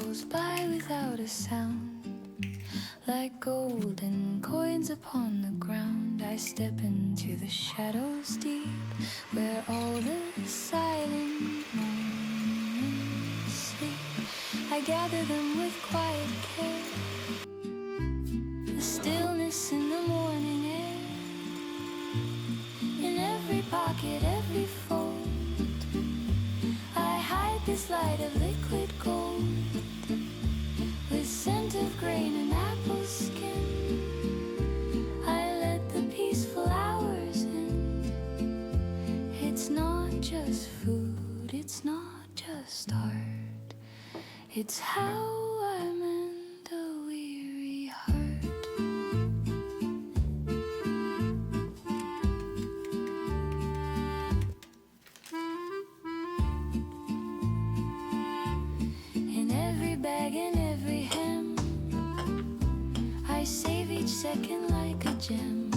rolls by without a sound, like golden coins upon the ground. I step into the shadows deep, where all the silent moments sleep. I gather them with quiet care, the stillness in the morning air. In every pocket, every fold, I hide this light of liquid gold, with scent of grain and apple skin. I let the peaceful hours in. It's not just food, it's not just art, it's how I mend a weary heart. In every bag and every hem, I save each second like a gem.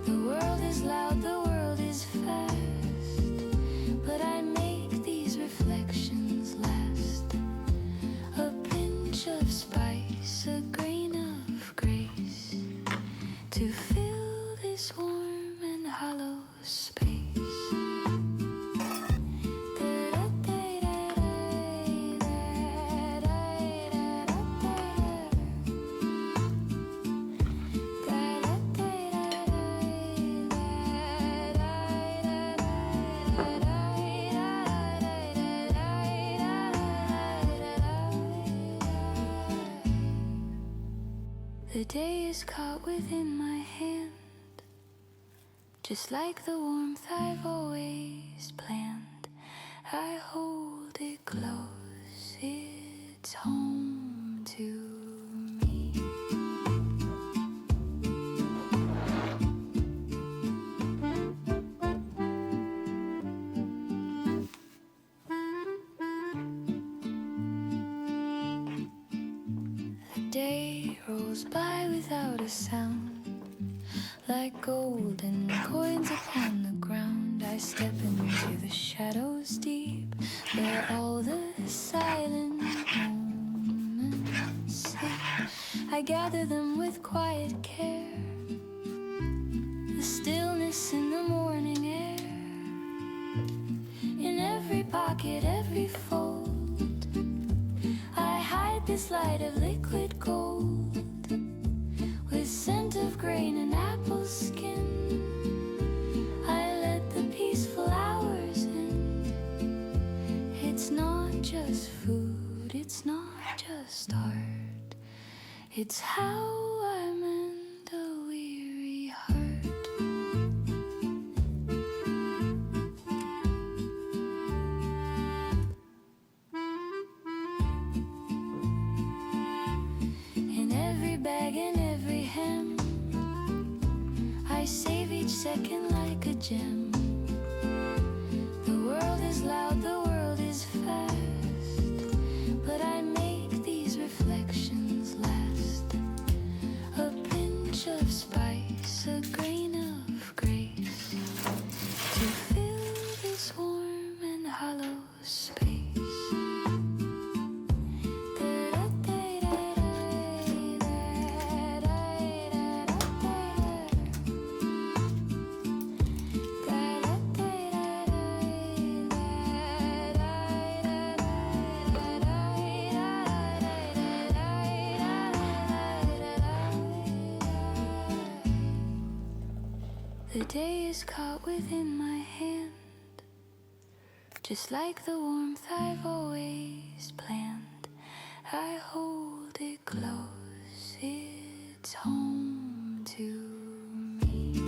The world is loud, the world is fast, but I make these reflections last. A pinch of spice, a grain of grace, to fill this warm and hollow space. The day is caught within my hand, just like the warmth I've always planned. I hold it close, it's home to me. The day rolls by without a sound, like golden coins upon the ground. I step into the shadows deep, where all the silent moments sleep. I gather them with quiet care, the stillness in the morning air. In every pocket, every fold, I hide this light of liquid gold, with scent of grain and apple skin. I let the peaceful hours in. It's not just food, it's not just art, it's how I mend a weary heart. In every bag and every hem, I save each second like a gem. The world is loud, the world is fast, but I make these reflections last. A pinch of spice, a grain of grace, to fill this warm and hollow space. The day is caught within my hand, just like the warmth I've always planned. I hold it close, it's home to me.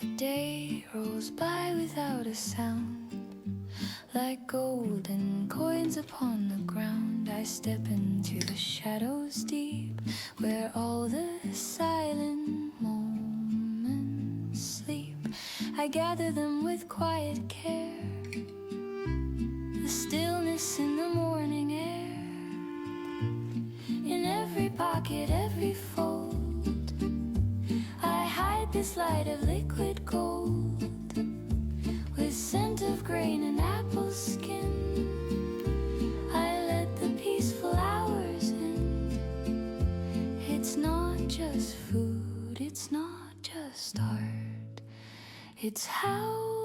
The day rolls by without a sound, like golden coins upon the ground. I step into the shadows deep, where all the silent moments sleep. I gather them with quiet care, the stillness in the morning air. In every pocket, every fold, like this light of liquid gold, with scent of grain and apple skin. I let the peaceful hours in. It's not just food, it's not just art, it's how